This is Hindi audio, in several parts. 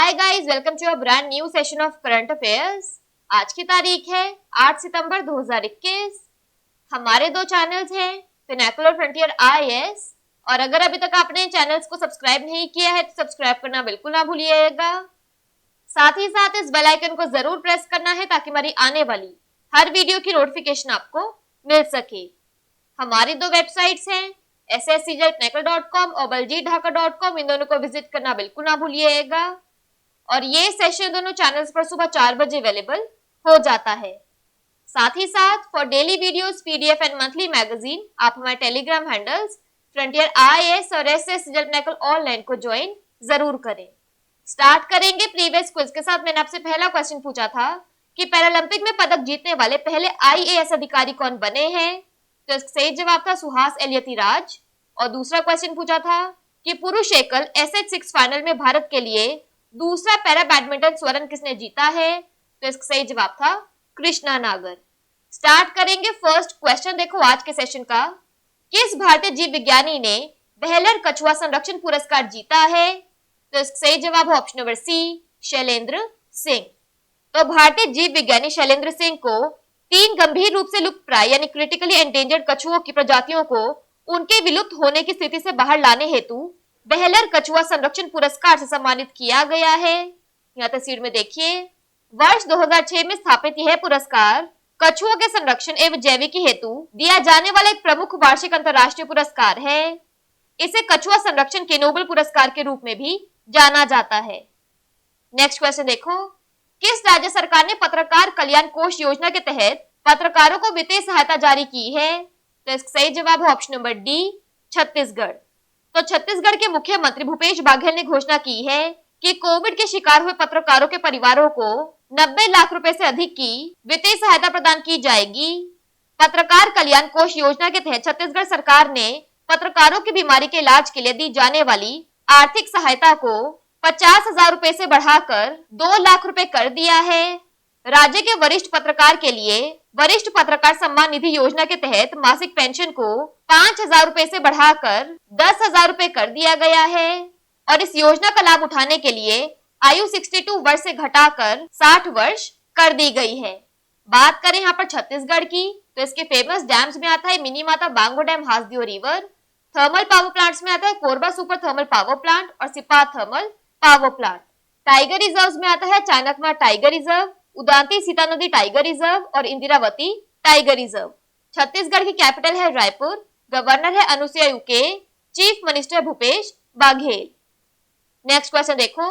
Hi guys, welcome to a brand new session of current affairs. आज की तारीख है 8 सितंबर 2021। हमारे दो चैनल्स हैं, पिनाकल और फ्रंटियर आईएएस। और अगर अभी तक आपने चैनल्स को सब्सक्राइब नहीं किया है तो सब्सक्राइब करना बिल्कुल ना भूलिएगा। साथ ही साथ इस बेल आइकन को जरूर प्रेस करना है ताकि हमारी आने वाली हर वीडियो की नोटिफिकेशन आपको मिल सके। हमारी दो वेबसाइट्स हैं, sscjpinacle.com और baljeetdhaka.com। इन दोनों को विजिट करना बिल्कुल ना भूलिएगा। और ये सेशन दोनों चैनल्स पर सुबह 4 बजे अवेलेबल हो जाता है। साथ ही साथ for daily videos, PDF and monthly magazine आप हमारे टेलीग्राम हैंडल्स फ्रंटियर आईएएस और sscjpinacle ऑनलाइन को ज्वाइन जरूर करें। स्टार्ट करेंगे प्रीवियस क्विज के साथ। मैंने आपसे पहला क्वेश्चन पूछा था कि पैरालंपिक में पदक जीतने वाले पहले आईएएस अधिकारी कौन बने हैं, तो इसका सही जवाब था सुहास एलियतिराज। और दूसरा क्वेश्चन पूछा था कि पुरुष एकल SH6 फाइनल में भारत के लिए दूसरा पैरा बैडमिंटन स्वर्ण किसने जीता है, तो इसका सही जवाब था कृष्णा नागर। स्टार्ट करेंगे फर्स्ट क्वेश्चन। देखो आज के सेशन का, किस भारतीय जीव विज्ञानी ने बेहलर कछुआ संरक्षण पुरस्कार जीता है, तो इसका सही जवाब है option number C, Shailendra Singh. तो भारतीय जीव विज्ञानी शैलेंद्र सिंह को 3 गंभीर रूप से लुप्तप्राय यानी क्रिटिकली एंडेंजर्ड कछुओं की प्रजातियों को उनके विलुप्त होने की स्थिति से बाहर लाने हेतु बेहलर कछुआ संरक्षण पुरस्कार से सम्मानित किया गया है। यहाँ तस्वीर में देखिए, वर्ष 2006 में स्थापित यह पुरस्कार कछुओं के संरक्षण एवं जैविकी हेतु दिया जाने वाला एक प्रमुख वार्षिक अंतर्राष्ट्रीय पुरस्कार है। इसे कछुआ संरक्षण के नोबेल पुरस्कार के रूप में भी जाना जाता है। नेक्स्ट क्वेश्चन देखो, किस राज्य सरकार ने पत्रकार कल्याण कोष योजना के तहत पत्रकारों को वित्तीय सहायता जारी की है, तो इसका सही जवाब है ऑप्शन नंबर डी, छत्तीसगढ़। तो छत्तीसगढ़ के मुख्यमंत्री भूपेश बाघेल ने घोषणा की है कि कोविड के शिकार हुए पत्रकारों के परिवारों को 90 लाख रुपए से अधिक की वित्तीय सहायता प्रदान की जाएगी। पत्रकार कल्याण कोष योजना के तहत छत्तीसगढ़ सरकार ने पत्रकारों की बीमारी के इलाज के लिए दी जाने वाली आर्थिक सहायता को 50,000 रुपए से बढ़ाकर 2 लाख रुपए कर दिया है। राज्य के वरिष्ठ पत्रकार के लिए वरिष्ठ पत्रकार सम्मान निधि योजना के तहत मासिक पेंशन को 5,000 रुपए से बढ़ाकर 10,000 रुपए कर दिया गया है। और इस योजना का लाभ उठाने के लिए आयु 62 वर्ष से घटाकर 60 वर्ष कर दी गई है। बात करें यहाँ पर छत्तीसगढ़ की, तो इसके फेमस डैम्स में आता है Mini Mata Bango dam, Hasdeo river. Thermal power plants में आता है Korba super thermal power plant और Sipat thermal power plant. Tiger reserve में आता है चाणकमा टाइगर रिजर्व, उदांती सीता नदी टाइगर रिजर्व और इंदिरावती टाइगर रिजर्व। छत्तीसगढ़ की कैपिटल है रायपुर, गवर्नर है Anusuiya Uikey, chief minister Bhupesh Baghel. Next question देखो,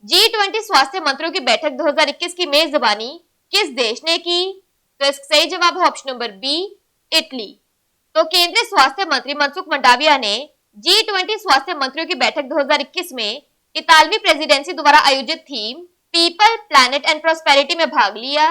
G20 स्वास्थ्य मंत्रियों की बैठक 2021 की मेजबानी किस देश ने की, तो इसका सही जवाब है ऑप्शन नंबर बी, इटली। तो केंद्रीय स्वास्थ्य मंत्री मनसुख मंडाविया ने G20 स्वास्थ्य मंत्रियों की बैठक 2021 में इतालवी प्रेसिडेंसी द्वारा आयोजित theme people, planet and prosperity में भाग लिया।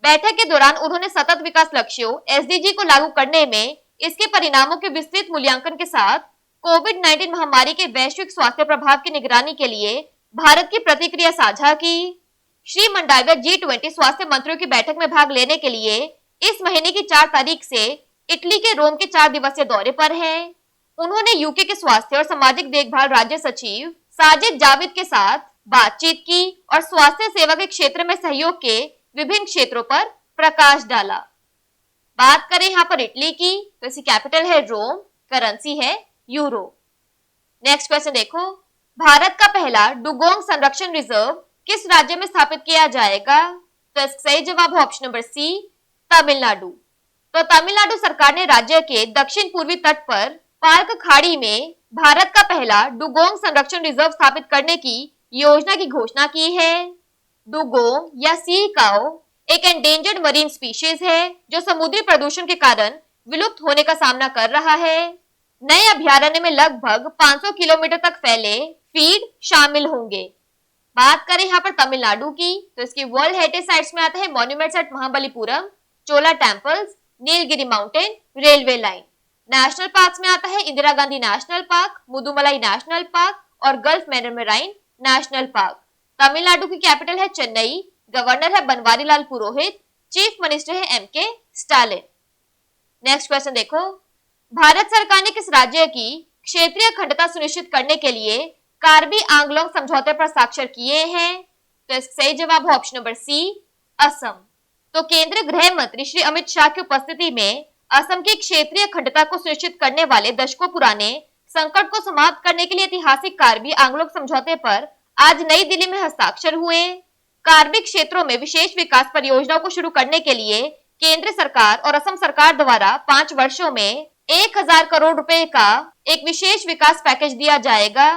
बैठक के दौरान उन्होंने सतत विकास लक्ष्यों SDG को लागू करने में इसके परिणामों के विस्तृत मूल्यांकन के साथ कोविड-19 महामारी के वैश्विक स्वास्थ्य प्रभाव की निगरानी के लिए भारत की प्रतिक्रिया साझा की। श्री मंडाविया G20 स्वास्थ्य मंत्रियों की बैठक में भाग लेने के लिए इस महीने की 4 तारीख से इटली के रोम के 4 दिवसीय दौरे पर हैं। उन्होंने यूके के स्वास्थ्य और सामाजिक देखभाल राज्य सचिव साजिद जाविद के साथ बातचीत की और स्वास्थ्य सेवा के क्षेत्र में सहयोग के विभिन्न क्षेत्रों पर प्रकाश डाला। बात करें यहाँ पर इटली की, तो इसकी कैपिटल है रोम, करेंसी है यूरो। नेक्स्ट क्वेश्चन देखो, भारत का पहला डुगोंग संरक्षण रिजर्व किस राज्य में स्थापित किया जाएगा, तो इसका सही जवाब है ऑप्शन नंबर सी, तमिलनाडु। तो तमिलनाडु सरकार ने राज्य के दक्षिण पूर्वी तट पर पार्क खाड़ी में भारत का पहला डुगोंग संरक्षण रिजर्व स्थापित करने की योजना की घोषणा की है। डुगोंग या सी काओ एक एंडेंजर्ड मरीन स्पीशीज है जो समुद्री प्रदूषण के कारण विलुप्त होने का सामना कर रहा है। नए अभयारण्य में लगभग 500 किलोमीटर तक फैले फीड शामिल होंगे। बात करें यहाँ पर तमिलनाडु की, तो इसकी वर्ल्ड हेरिटेज साइट्स में आता है monuments at Mahabalipuram, Chola temples, Nilgiri mountain, railway line. National parks में आता है Indira Gandhi national park, Mudumalai national park और gulf marine national park. Tamil Nadu की कैपिटल है चेन्नई, गवर्नर है बनवारीलाल पुरोहित, चीफ मिनिस्टर है MK स्टालिन। नेक्स्ट क्वेश्चन देखो, भारत सरकार ने किस राज्य की क्षेत्रीय अखंडता सुनिश्चित करने के लिए कार्बी आंगलोंग समझौते पर हस्ताक्षर किए हैं? तो इसका सही जवाब है ऑप्शन नंबर सी, असम। तो केंद्रीय गृह मंत्री श्री अमित शाह की उपस्थिति में असम की क्षेत्रीय अखंडता को सुनिश्चित करने वाले दशकों पुराने संकट को समाप्त करने के लिए ऐतिहासिक कार्बी आंगलोंग समझौते पर आज नई दिल्ली में हस्ताक्षर हुए। कार्बी क्षेत्रों में विशेष विकास परियोजनाओं को शुरू करने के लिए केंद्र सरकार और असम सरकार द्वारा 5 वर्षों में 1000 करोड़ रुपए का एक विशेष विकास पैकेज दिया जाएगा।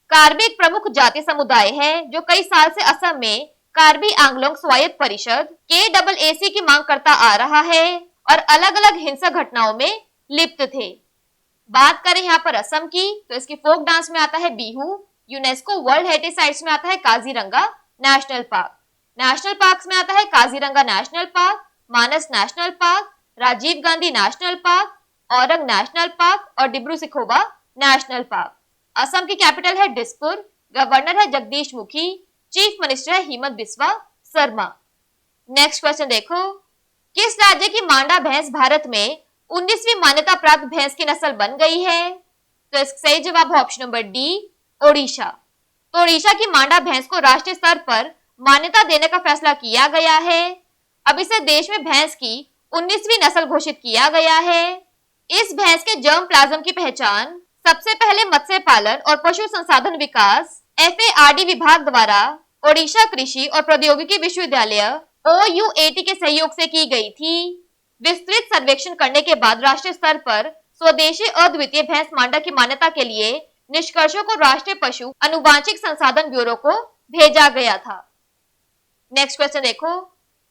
कार्बी एक प्रमुख जाति समुदाय है जो कई साल से असम में कार्बी आंगलोंग स्वायत्त परिषद KAAC की मांग करता आ रहा है और अलग अलग हिंसक घटनाओं में लिप्त थे। बात करें यहाँ पर असम की, तो इसकी फोक डांस में आता है Bihu, UNESCO world heritage sites में आता है Kaziranga national park, national parks में आता है Kaziranga national park, Manas national park, Rajiv Gandhi national park, Orang national park और डिब्रू सिखोवा नेशनल पार्क। असम की कैपिटल है दिसपुर, गवर्नर है जगदीश मुखी, चीफ मिनिस्टर है हिमंत बिस्वा शर्मा। नेक्स्ट क्वेश्चन देखो, किस राज्य की मांडा भैंस भारत में 19वीं मान्यता प्राप्त भैंस की नस्ल बन गई है? तो इसका सही जवाब है ऑप्शन नंबर डी, ओडिशा। तो ओडिशा की मांडा भैंस को राष्ट्रीय स्तर पर मान्यता देने का फैसला किया गया है। अब इसे देश में भैंस की 19वीं नस्ल घोषित किया गया है। इस भैंस के जर्म प्लाज्म की पहचान सबसे पहले मत्स्य पालन और पशु संसाधन विकास FARD विभाग द्वारा ओडिशा कृषि और प्रौद्योगिकी विश्वविद्यालय OUAT के सहयोग से की गई थी। विस्तृत सर्वेक्षण करने के बाद राष्ट्रीय स्तर पर स्वदेशी अद्वितीय भैंस मांडा की मान्यता के लिए निष्कर्षों को राष्ट्रीय पशु अनुवांशिक संसाधन ब्यूरो को भेजा गया था। नेक्स्ट क्वेश्चन देखो,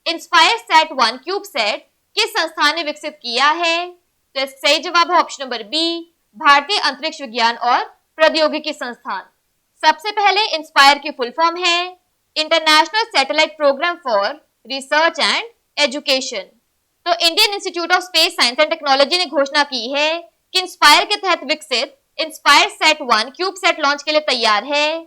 इंस्पायर सेट 1 क्यूब सेट किस संस्थान ने विकसित किया है? तो इसका सही जवाब है ऑप्शन नंबर बी, भारतीय अंतरिक्ष विज्ञान और प्रौद्योगिकी संस्थान। सबसे पहले इंस्पायर की फुल फॉर्म है international satellite programme for research and education. तो Indian institute of space science and technology ने घोषणा की है कि इंस्पायर के तहत विकसित INSPIRE sat 1 cube sat launch के लिए तैयार है।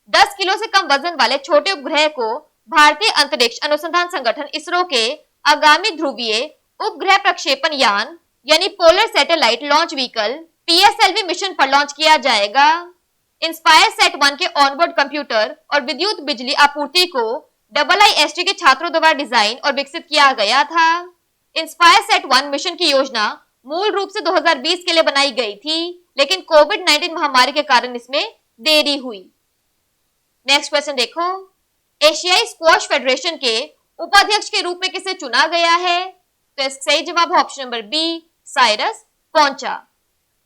10 किलो से कम वजन वाले छोटे उपग्रह को भारतीय अंतरिक्ष अनुसंधान संगठन इसरो के आगामी ध्रुवीय उपग्रह प्रक्षेपण यान यानी polar satellite launch vehicle PSLV mission पर लॉन्च किया जाएगा। इंस्पायर सेट 1 के ऑनबोर्ड कंप्यूटर और विद्युत बिजली आपूर्ति को IIST के छात्रों द्वारा डिजाइन और विकसित किया गया था। इंस्पायर सेट 1 मिशन की योजना मूल रूप से 2020 के लिए बनाई गई थी, लेकिन कोविड-19 महामारी के कारण इसमें देरी हुई। नेक्स्ट क्वेश्चन देखो, एशियाई स्क्वॉश फेडरेशन के उपाध्यक्ष के रूप में किसे चुना गया है? तो इसका सही जवाब है ऑप्शन नंबर बी, साइरस पोंचा।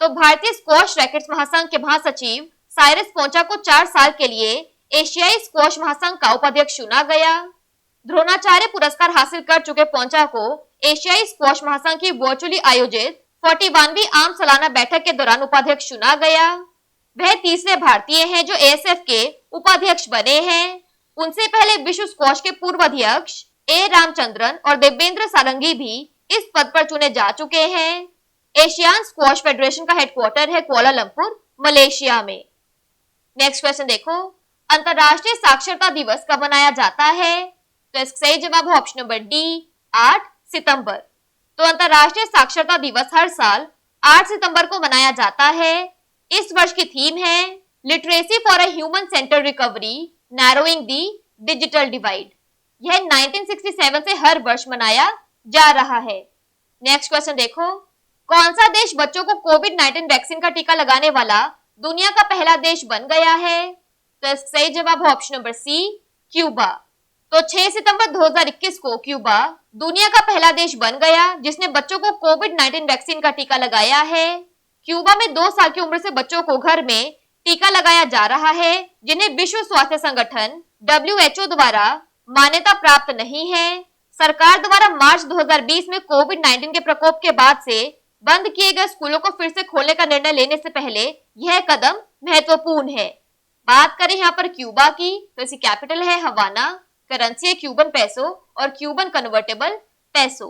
तो भारतीय स्क्वॉश रैकेट्स महासंघ के महासचिव साइरस पोंचा को 4 साल के लिए एशियाई स्क्वॉश महासंघ का उपाध्यक्ष चुना गया। द्रोणाचार्य पुरस्कार हासिल कर चुके पोंचा को एशियाई स्क्वॉश महासंघ की वर्चुअली आयोजित 41वीं आम सालाना बैठक के दौरान उपाध्यक्ष चुना गया। वह तीसरे भारतीय हैं जो ASF के उपाध्यक्ष बने हैं। उनसे पहले विश्व स्क्वॉश के पूर्व अध्यक्ष A रामचंद्रन और देवेंद्र सारंगी भी इस पद पर चुने जा चुके हैं। एशियान स्क्वॉश फेडरेशन का हेडक्वार्टर है कुआलालंपुर, मलेशिया में। नेक्स्ट क्वेश्चन देखो, अंतरराष्ट्रीय साक्षरता दिवस कब मनाया जाता है? तो इसका सही जवाब है ऑप्शन नंबर डी, 8 सितंबर। तो अंतरराष्ट्रीय साक्षरता दिवस हर साल 8 सितंबर को मनाया जाता है। इस वर्ष की थीम है literacy for a human centred recovery narrowing the digital divide. यह 1967 से हर वर्ष मनाया जा रहा है। नेक्स्ट क्वेश्चन देखो, कौन सा देश बच्चों को कोविड-19 वैक्सीन का टीका लगाने वाला दुनिया का पहला देश बन गया है? तो इसका सही जवाब है ऑप्शन नंबर सी, क्यूबा। तो 6 सितंबर 2021 को क्यूबा दुनिया का पहला देश बन गया जिसने बच्चों को कोविड-19 वैक्सीन का टीका लगाया है। क्यूबा में 2 साल की उम्र से बच्चों को घर में टीका लगाया जा रहा है, जिन्हें विश्व स्वास्थ्य संगठन WHO द्वारा मान्यता प्राप्त नहीं है। सरकार द्वारा मार्च 2020 में कोविड-19 के प्रकोप के बाद से बंद किए गए स्कूलों को फिर से खोलने का निर्णय लेने से पहले यह कदम महत्वपूर्ण है। बात करें यहाँ पर क्यूबा की, तो इसकी कैपिटल है हवाना, करेंसी है क्यूबन पैसो और क्यूबन कन्वर्टेबल पैसो।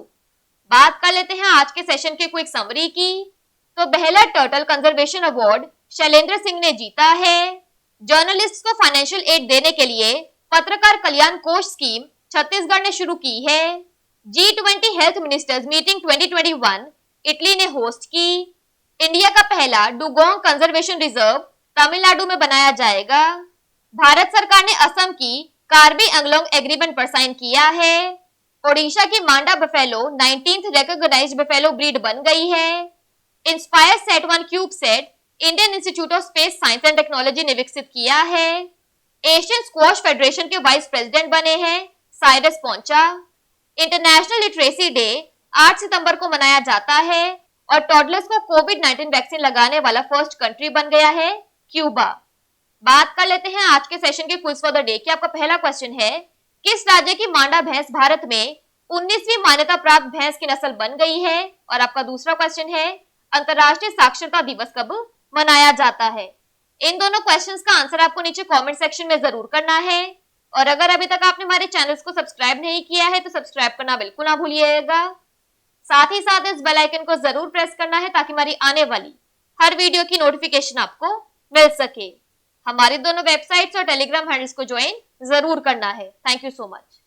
बात कर लेते हैं आज के सेशन के क्विक समरी की। तो पहला turtle conservation award Shailendra Singh ने जीता है। जर्नलिस्ट को फाइनेंशियल एड देने के लिए पत्रकार कल्याण कोष स्कीम छत्तीसगढ़ ने शुरू की है। G20 health ministers meeting 2021 Italy ने होस्ट की। इंडिया का पहला डुगोंग कंजर्वेशन रिजर्व तमिलनाडु में बनाया जाएगा। भारत सरकार ने असम की कार्बी एंगलोंग एग्रीमेंट पर साइन किया है। ओडिशा की Manda buffalo 19th recognised buffalo breed बन गई है। INSPIRE sat 1 cube sat Indian institute of space science and technology ने विकसित किया है। एशियन स्क्वॉश फेडरेशन के वाइस प्रेसिडेंट बने हैं Cyrus Poncha. International literacy day 8 सितंबर को मनाया जाता है और टॉडलर्स को कोविड-19 वैक्सीन लगाने वाला फर्स्ट कंट्री बन गया है क्यूबा। बात कर लेते हैं आज के सेशन के क्विज फॉर द डे की। आपका पहला क्वेश्चन है, किस राज्य की मांडा भैंस भारत में 19वीं मान्यता प्राप्त भैंस की नस्ल बन गई है? और आपका दूसरा क्वेश्चन है, अंतरराष्ट्रीय साक्षरता दिवस कब मनाया जाता है? इन दोनों क्वेश्चंस का आंसर आपको नीचे कमेंट सेक्शन में जरूर करना है। और अगर अभी तक आपने हमारे चैनल्स को सब्सक्राइब नहीं किया है तो सब्सक्राइब करना बिल्कुल ना भूलिएगा। साथ ही साथ इस बेल आइकन को जरूर प्रेस करना है ताकि हमारी आने वाली हर वीडियो की नोटिफिकेशन आपको मिल सके। हमारी दोनों वेबसाइट्स और टेलीग्राम हैंडल्स को ज्वाइन जरूर करना है। Thank you so much.